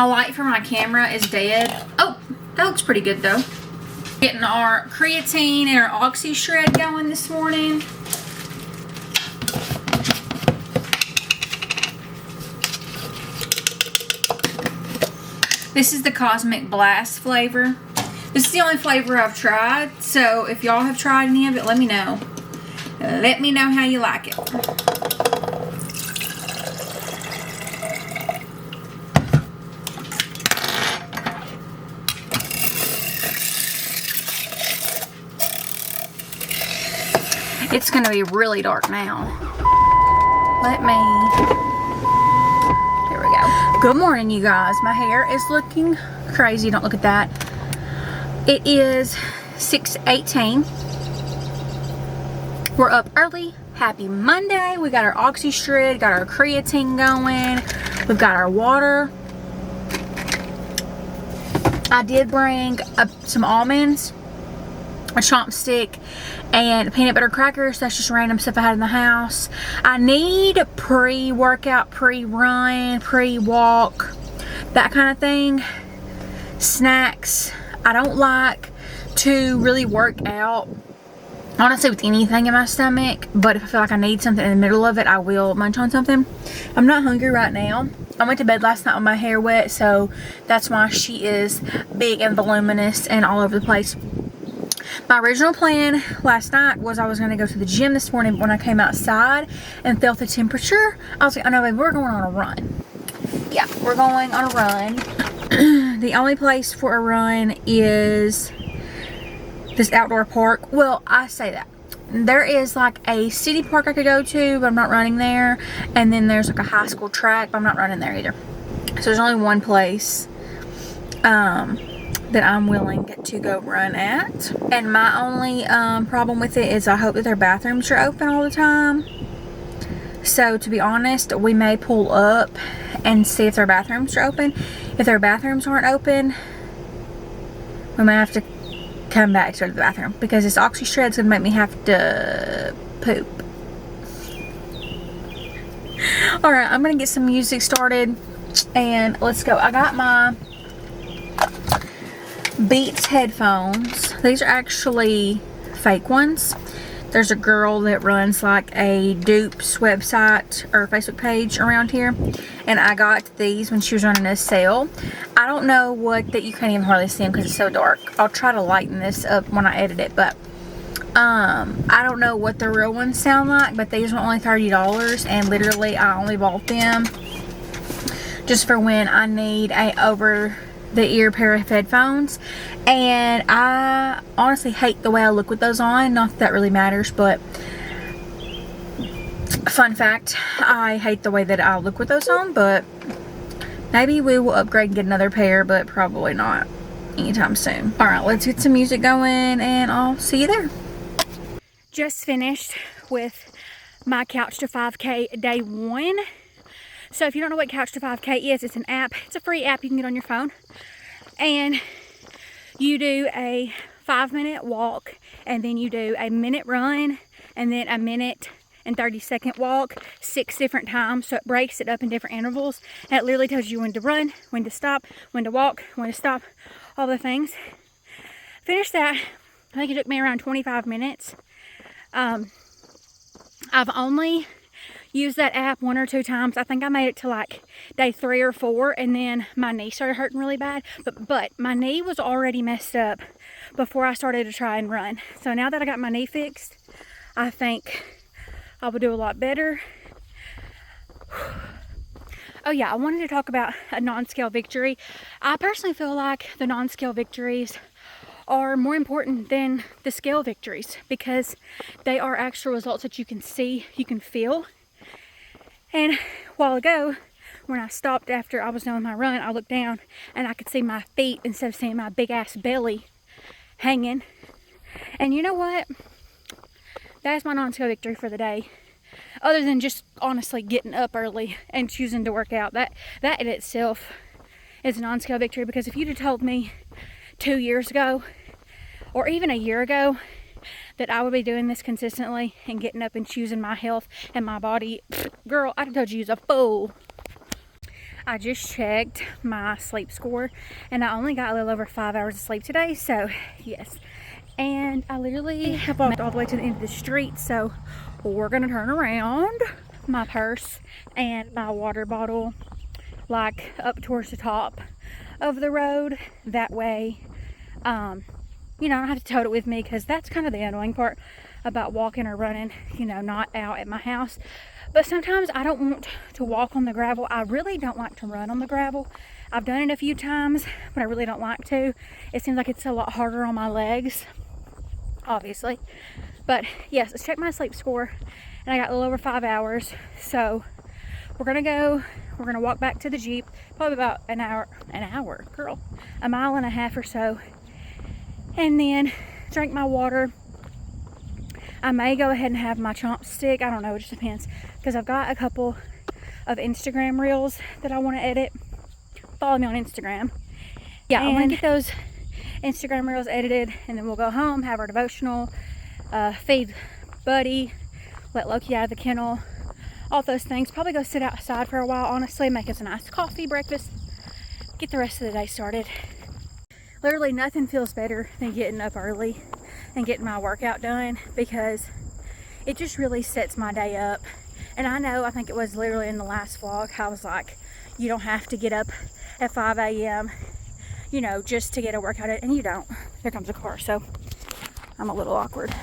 My light for my camera is dead. Oh, that looks pretty good though. Getting our creatine and our oxy shred going this morning. This is the Cosmic Blast flavor. This is the only flavor I've tried, so if y'all have tried any of it, let me know. Let me know how you like it. It's gonna be really dark now. There we go. Good morning, you guys. My hair is looking crazy. Don't look at that. It is 6:18. We're up early. Happy Monday. We got our oxy shred, got our creatine going. We've got our water. I did bring some almonds, a chopstick, and peanut butter crackers. That's just random stuff I had in the house. I need pre-workout, pre-run, pre-walk, that kind of thing. Snacks. I don't like to really work out, honestly, with anything in my stomach, but if I feel like I need something in the middle of it, I will munch on something. I'm not hungry right now. I went to bed last night with my hair wet, so that's why she is big and voluminous and all over the place. My original plan last night was I was going to go to the gym this morning, but when I came outside and felt the temperature, I was like, oh no, babe, we're going on a run. Yeah, we're going on a run. The only place for a run is this outdoor park. Well, I say that. There is like a city park I could go to, but I'm not running there. And then there's like a high school track, but I'm not running there either. So there's only one place that I'm willing to go run at. And my only problem with it is I hope that their bathrooms are open all the time. So to be honest, we may pull up and see if their bathrooms are open. If their bathrooms aren't open, we might have to come back to the bathroom because this oxy shred's gonna make me have to poop. Alright, I'm gonna get some music started and let's go. I got my Beats headphones. These are actually fake ones. There's a girl that runs like a dupes website or Facebook page around here, and I got these when she was running a sale. I don't know what, that you can't even hardly see them because it's so dark. I'll try to lighten this up when I edit it, but I don't know what the real ones sound like, but these were only $30, and literally I only bought them just for when I need a over the ear pair of headphones. And I honestly hate the way I look with those on. Not that that really matters, but fun fact, I hate the way that I look with those on, but maybe we will upgrade and get another pair, but probably not anytime soon. Alright, let's get some music going and I'll see you there. Just finished with my Couch to 5K day 1. So if you don't know what Couch to 5K is, it's an app. It's a free app you can get on your phone. And you do a 5-minute walk, and then you do a minute run, and then a minute and 30-second walk 6 different times. So it breaks it up in different intervals. And it literally tells you when to run, when to stop, when to walk, when to stop, all the things. Finished that. I think it took me around 25 minutes. I've only used that app 1 or 2 times. I think I made it to like day 3 or 4, and then my knee started hurting really bad. But my knee was already messed up before I started to try and run. So now that I got my knee fixed, I think I will do a lot better. Oh yeah, I wanted to talk about a non-scale victory. I personally feel like the non-scale victories are more important than the scale victories because they are actual results that you can see, you can feel. And a while ago, when I stopped after I was done with my run, I looked down and I could see my feet instead of seeing my big ass belly hanging. And you know what? That's my non-scale victory for the day. Other than just honestly getting up early and choosing to work out. That in itself is a non-scale victory, because if you'd have told me 2 years ago or even a year ago that I would be doing this consistently and getting up and choosing my health and my body, girl, I'd have told you was a fool. I just checked my sleep score and I only got a little over 5 hours of sleep today, so yes. And I literally have walked all the way to the end of the street, so we're gonna turn around. My purse and my water bottle like up towards the top of the road. That way, you know, I don't have to tote it with me, because that's kind of the annoying part about walking or running, you know, not out at my house. But sometimes I don't want to walk on the gravel. I really don't like to run on the gravel. I've done it a few times, but I really don't like to. It seems like it's a lot harder on my legs, obviously. But yes, let's check my sleep score, and I got a little over 5 hours. So we're gonna walk back to the Jeep, probably about an hour, girl, a mile and a half or so, and then drink my water. I may go ahead and have my chopstick. I don't know, it just depends, because I've got a couple of Instagram reels that I want to edit. Follow me on Instagram. Yeah, I'm gonna get those Instagram reels edited, and then we'll go home, have our devotional, feed Buddy, let Loki out of the kennel, all those things. Probably go sit outside for a while, honestly, make us a nice coffee, breakfast, get the rest of the day started. Literally nothing feels better than getting up early and getting my workout done, because it just really sets my day up. And I know, I think it was literally in the last vlog, I was like, you don't have to get up at 5 a.m., you know, just to get a workout in, and you don't. Here comes a car, so I'm a little awkward.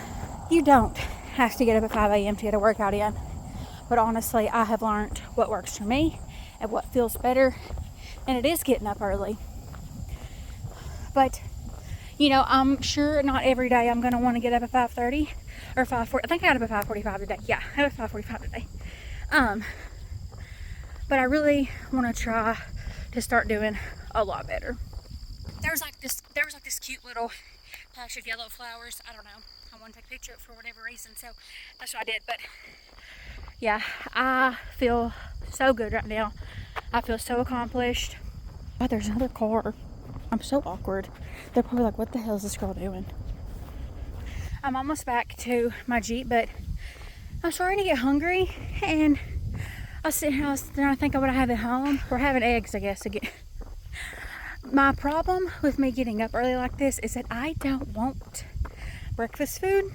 You don't have to get up at 5 a.m. to get a workout in. But honestly, I have learned what works for me and what feels better, and it is getting up early. But, you know, I'm sure not every day I'm going to want to get up at 5:30 or 5:40. I think I got up at 5:45 today. Yeah, I got up at 5:45 today. But I really want to try to start doing a lot better. There was like this cute little patch of yellow flowers. I don't know. I want to take a picture of it for whatever reason, so that's what I did. But yeah, I feel so good right now. I feel so accomplished. Oh, there's another car. I'm so awkward. They're probably like, what the hell is this girl doing? I'm almost back to my Jeep, but I'm starting to get hungry, and I was sitting here, I was trying to think of what I have at home. We're having eggs, I guess, again. My problem with me getting up early like this is that I don't want breakfast food.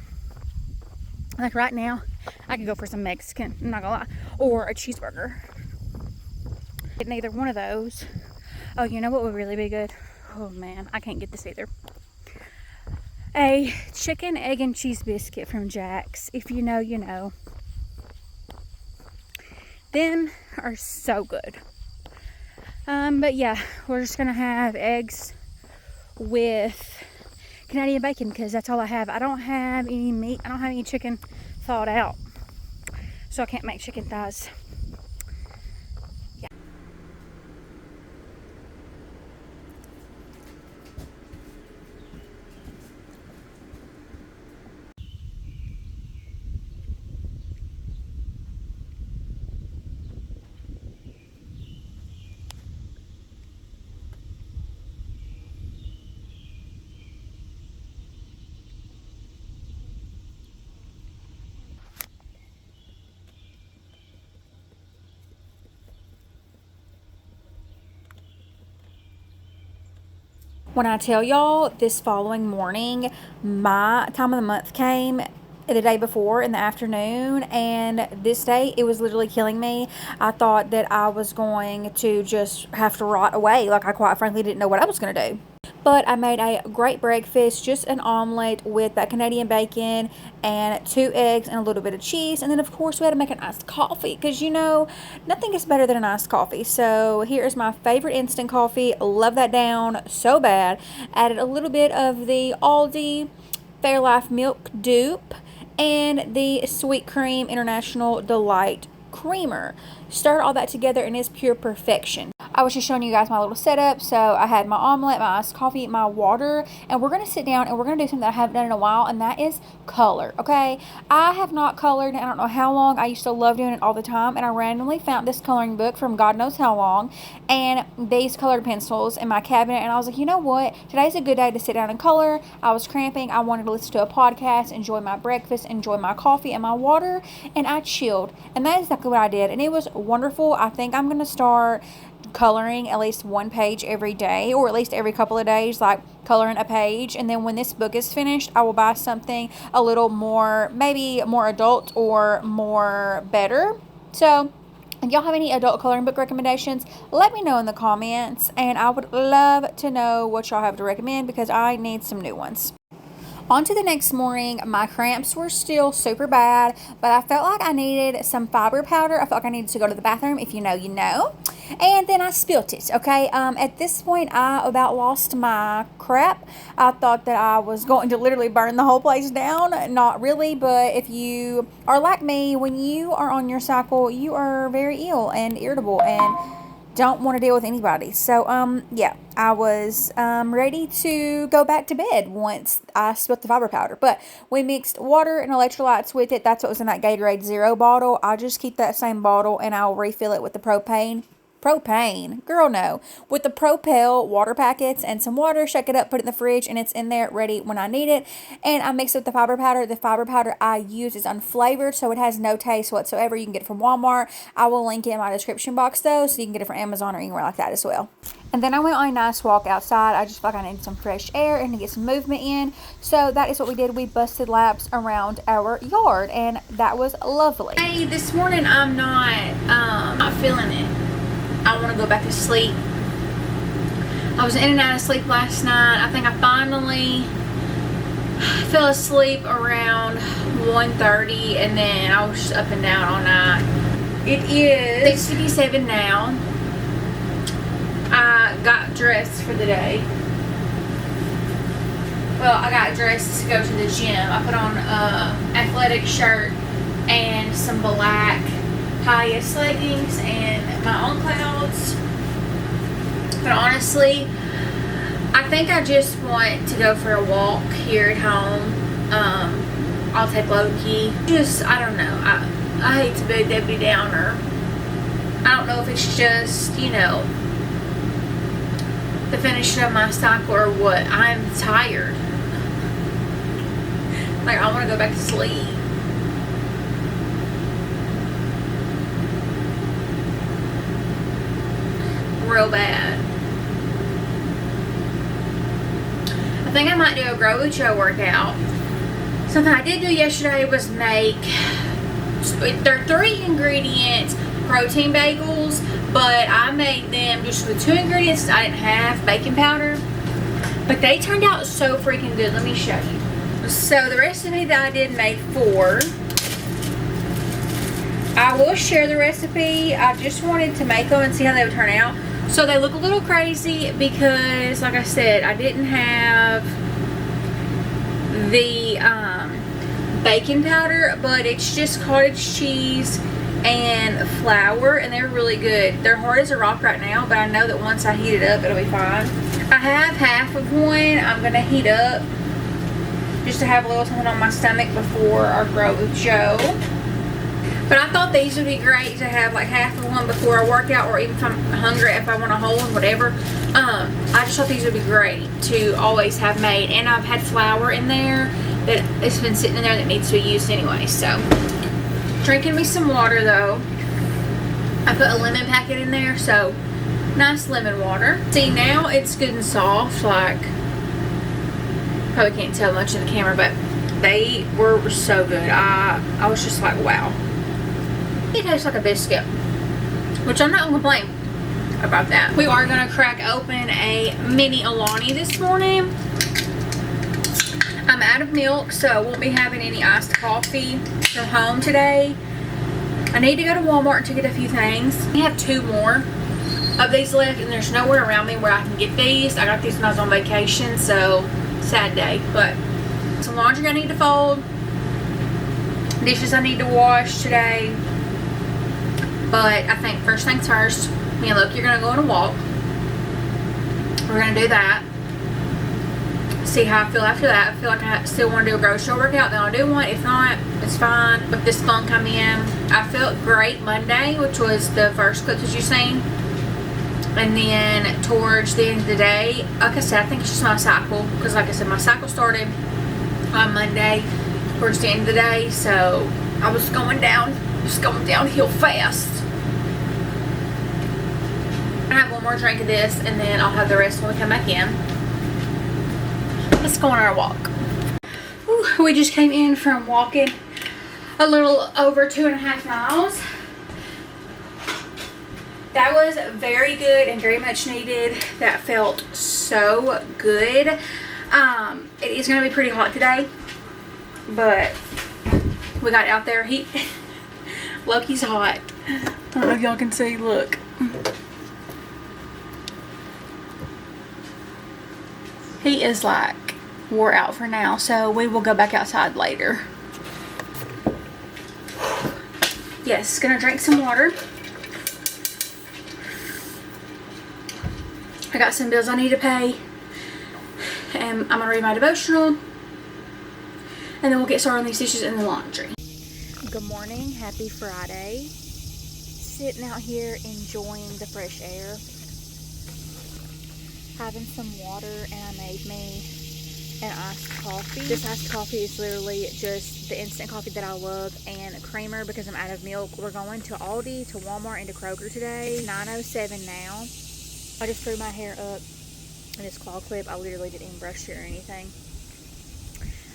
Like right now, I could go for some Mexican, I'm not gonna lie, or a cheeseburger. Neither one of those. Oh, you know what would really be good? Oh man, I can't get this either. A chicken, egg, and cheese biscuit from Jack's. If you know, you know. Them are so good. But yeah, we're just gonna have eggs with Canadian bacon, because that's all I have. I don't have any meat. I don't have any chicken thawed out, so I can't make chicken thighs. When I tell y'all, this following morning, my time of the month came the day before in the afternoon, and this day it was literally killing me. I thought that I was going to just have to rot away. Like, I quite frankly didn't know what I was going to do. But I made a great breakfast, just an omelet with that Canadian bacon and 2 eggs and a little bit of cheese. And then, of course, we had to make an iced coffee, because, you know, nothing is better than an iced coffee. So here is my favorite instant coffee. Love that down so bad. Added a little bit of the Aldi Fairlife Milk Dupe and the Sweet Cream International Delight Creamer. Stir all that together, and it's pure perfection. I was just showing you guys my little setup. So I had my omelet, my iced coffee, my water, and we're going to sit down and we're going to do something that I haven't done in a while, and that is color. Okay, I have not colored in I don't know how long. I used to love doing it all the time, and I randomly found this coloring book from God knows how long, and these colored pencils in my cabinet, and I was like, you know what, today's a good day to sit down and color. I was cramping. I wanted to listen to a podcast, enjoy my breakfast, enjoy my coffee and my water, and I chilled, and that is exactly what I did, and it was wonderful. I think I'm going to start coloring at least one page every day, or at least every couple of days, like coloring a page. And then when this book is finished, I will buy something a little more, maybe more adult or more better. So if y'all have any adult coloring book recommendations, let me know in the comments, and I would love to know what y'all have to recommend because I need some new ones. On to the next morning. My cramps were still super bad, but I felt like I needed some fiber powder. I felt like I needed to go to the bathroom. If you know, you know. And then I spilt it, okay? At this point, I about lost my crap. I thought that I was going to literally burn the whole place down. Not really, but if you are like me, when you are on your cycle, you are very ill and irritable and don't want to deal with anybody. So, yeah, I was ready to go back to bed once I spilled the fiber powder. But we mixed water and electrolytes with it. That's what was in that Gatorade Zero bottle. I just keep that same bottle, and I'll refill it with the propane, girl, no, with the Propel water packets and some water. Shake it up, put it in the fridge, and it's in there ready when I need it. And I mix it with the fiber powder. The fiber powder I use is unflavored, so it has no taste whatsoever. You can get it from Walmart. I will link it in my description box though, so you can get it from Amazon or anywhere like that as well. And then I went on a nice walk outside. I just felt like I needed some fresh air and to get some movement in. So that is what we did. We busted laps around our yard, and that was lovely. Hey, this morning I'm not feeling it. I want to go back to sleep. I was in and out of sleep last night. I think I finally fell asleep around 1:30, and then I was just up and down all night. It is 6:57 now. I got dressed for the day. Well, I got dressed to go to the gym. I put on an athletic shirt and some black highest leggings and my own clouds. But honestly, I think I just want to go for a walk here at home. I'll take Loki. Just, I don't know. I hate to be a Debbie Downer. I don't know if it's just, you know, the finish of my cycle or what. I'm tired. Like, I want to go back to sleep. Real bad. I think I might do a Grow workout. Something I did do yesterday was make, they're 3 ingredients protein bagels, but I made them just with 2 ingredients. I didn't have baking powder, but they turned out so freaking good. Let me show you. So the recipe that I did make 4, I will share the recipe. I just wanted to make them and see how they would turn out. So they look a little crazy because, like I said, I didn't have the baking powder, but it's just cottage cheese and flour, and they're really good. They're hard as a rock right now, but I know that once I heat it up, it'll be fine. I have half of one. I'm going to heat up just to have a little something on my stomach before our Grow with Joe. But I thought these would be great to have like half of one before I work out, or even if I'm hungry, if I want a whole one, whatever. I just thought these would be great to always have made. And I've had flour in there that it's been sitting in there that needs to be used anyway. So, drinking me some water though. I put a lemon packet in there, so nice lemon water. See, now it's good and soft. Like, probably can't tell much in the camera, but they were so good. I was just like, wow. It tastes like a biscuit, which I'm not gonna complain about that. We are gonna crack open a mini Alani this morning. I'm out of milk, so I won't be having any iced coffee from home today. I need to go to Walmart to get a few things. We have 2 more of these left, and there's nowhere around me where I can get these. I got these when I was on vacation, so sad day. But some laundry I need to fold, dishes I need to wash today. But I think first things first, me and Loki are going to go on a walk. We're going to do that. See how I feel after that. I feel like I still want to do a grocery workout, then I'll do one. If not, it's fine. With this funk I'm in, I felt great Monday, which was the first clip that you seen. And then towards the end of the day, like I said, I think it's just my cycle. Because like I said, my cycle started on Monday towards the end of the day. So I was going downhill fast. I have one more drink of this, and then I'll have the rest when we come back in. Let's go on our walk. Whew, we just came in from walking a little over 2.5 miles. That was very good and very much needed. That felt so good. It is going to be pretty hot today, but we got out there. Loki's hot. I don't know if y'all can see. Look. He is like wore out for now, so we will go back outside later. Yes, gonna drink some water. I got some bills I need to pay, and I'm gonna read my devotional, and then we'll get started on these dishes in the laundry. Good morning, happy Friday. Sitting out here enjoying the fresh air, having some water, and I made me an iced coffee. This iced coffee is literally just the instant coffee that I love and a creamer because I'm out of milk. We're going to Aldi, to Walmart, and to Kroger today. It's 9:07 now. I just threw my hair up in this claw clip. I literally didn't even brush it or anything.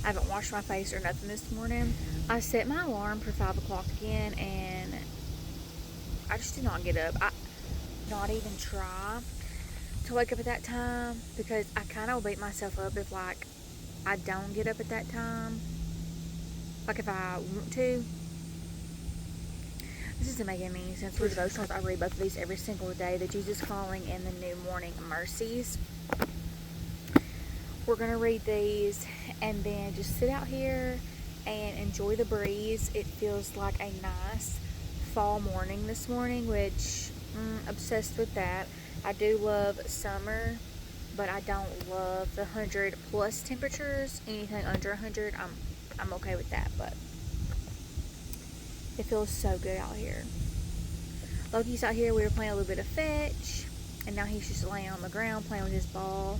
I haven't washed my face or nothing this morning. I set my alarm for 5 o'clock again, and I just did not get up. I not even try to wake up at that time because I kind of beat myself up if like I don't get up at that time, like if I want to. This isn't making any sense. For devotionals, I read both of these every single day. The Jesus Calling and the New Morning Mercies. We're going to read these and then just sit out here and enjoy the breeze. It feels like a nice fall morning this morning, which obsessed with that. I do love summer, but I don't love the 100+ temperatures. Anything under 100, I'm okay with that, but it feels so good out here. Loki's out here. We were playing a little bit of fetch, and now he's just laying on the ground playing with his ball.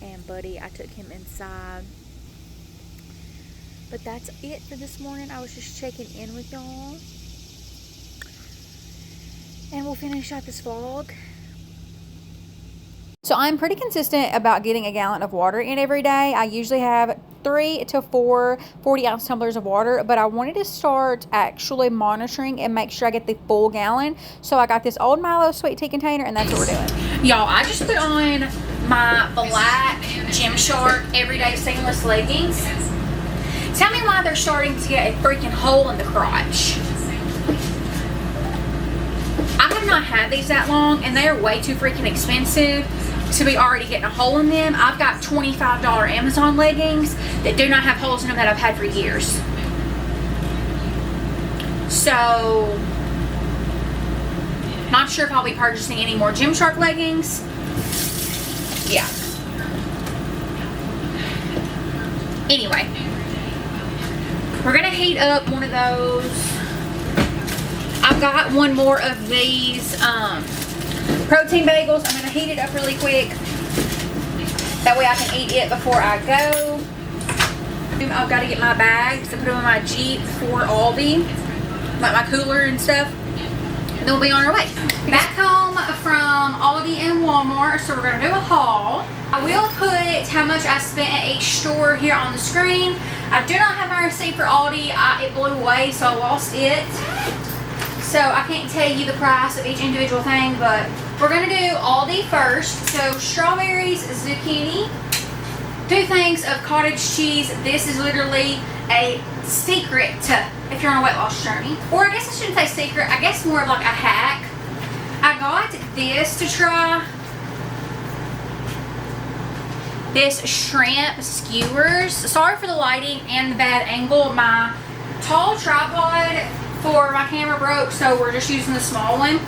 And Buddy, I took him inside. But that's it for this morning. I was just checking in with y'all, and we'll finish out this vlog. So I'm pretty consistent about getting a gallon of water in every day. I usually have 3 to 4 40-ounce tumblers of water, but I wanted to start actually monitoring and make sure I get the full gallon. So I got this old Milo sweet tea container, and that's what we're doing. Y'all, I just put on my black Gymshark everyday seamless leggings. Tell me why they're starting to get a freaking hole in the crotch. I have not had these that long, and they are way too freaking expensive to be already getting a hole in them. I've got $25 Amazon leggings that do not have holes in them that I've had for years. So, not sure if I'll be purchasing any more Gymshark leggings. Yeah. Anyway, we're gonna heat up one of those. I've got one more of these protein bagels. I'm gonna heat it up really quick. That way I can eat it before I go. I've got to get my bags to put them in my Jeep for Aldi, like my cooler and stuff. And then we'll be on our way. Back home from Aldi and Walmart, so we're gonna do a haul. I will put how much I spent at each store here on the screen. I do not have my receipt for Aldi. It blew away, so I lost it. So I can't tell you the price of each individual thing, but we're gonna do Aldi first. So strawberries, zucchini, 2 things of cottage cheese. This is literally a secret if you're on a weight loss journey. Or I guess I shouldn't say secret, I guess more of like a hack. I got this to try. This shrimp skewers. Sorry for the lighting and the bad angle. My tall tripod for my camera broke, so we're just using the small one.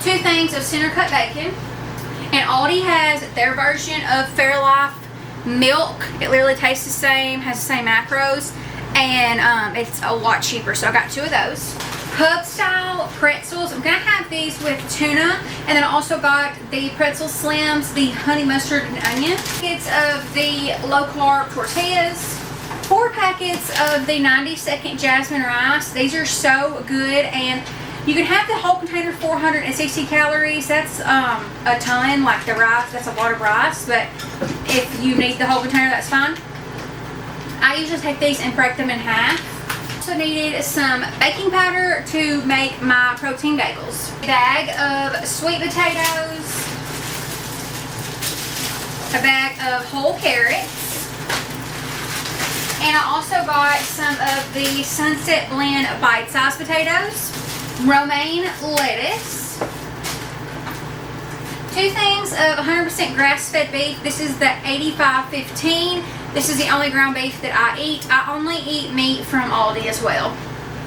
2 things of center cut bacon. And Aldi has their version of Fairlife milk. It literally tastes the same, has the same macros, and it's a lot cheaper. So I got 2 of those. Pub style pretzels. I'm gonna have these with tuna, and then I also got the pretzel slims, the honey mustard and onion. Packets of the low carb tortillas. 4 packets of the 90-second jasmine rice. These are so good, and You can have the whole container, 460 calories. That's a ton, like the rice, that's a lot of rice, but if you need the whole container, that's fine. I usually take these and break them in half. Also needed some baking powder to make my protein bagels. A bag of sweet potatoes, a bag of whole carrots, and I also got some of the Sunset Blend bite-sized potatoes, romaine lettuce, 2 things of 100% grass-fed beef. This is the 8515. This is the only ground beef that I eat. I only eat meat from Aldi as well.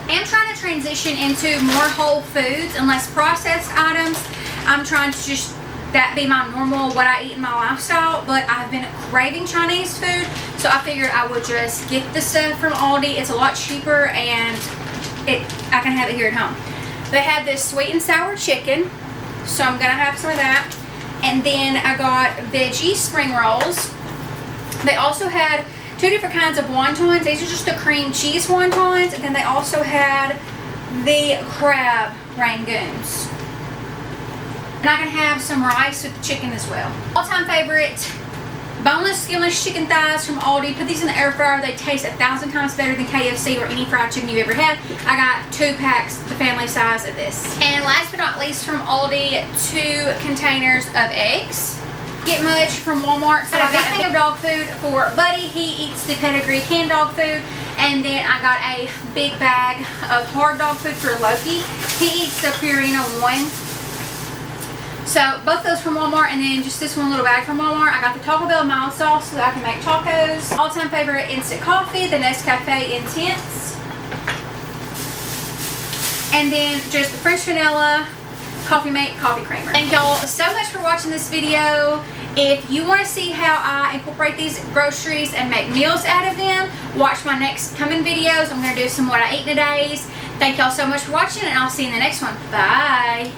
I'm trying to transition into more whole foods and less processed items. I'm trying to just that be my normal, what I eat in my lifestyle, but I've been craving Chinese food, so I figured I would just get the stuff from Aldi. It's a lot cheaper and I can have it here at home. They have this sweet and sour chicken, so I'm gonna have some of that. And then I got veggie spring rolls. They also had 2 different kinds of wontons. These are just the cream cheese wontons, and then they also had the crab rangoons. And I can have some rice with the chicken as well. All-time favorite, boneless, skinless chicken thighs from Aldi. Put these in the air fryer. They taste 1,000 times better than KFC or any fried chicken you've ever had. I got 2 packs, the family size of this. And last but not least from Aldi, 2 containers of eggs. Get much from Walmart. So I got a thing of dog food for Buddy. He eats the pedigree canned dog food. And then I got a big bag of hard dog food for Loki. He eats the Purina one. So both those from Walmart, and then just this one little bag from Walmart. I got the Taco Bell mild sauce so that I can make tacos. All-time favorite instant coffee, the Nescafe Intense. And then just the French vanilla Coffee Mate coffee creamer. Thank y'all so much for watching this video. If you want to see how I incorporate these groceries and make meals out of them, watch my next coming videos. I'm going to do some what I eat in a days. Thank y'all so much for watching, and I'll see you in the next one. Bye.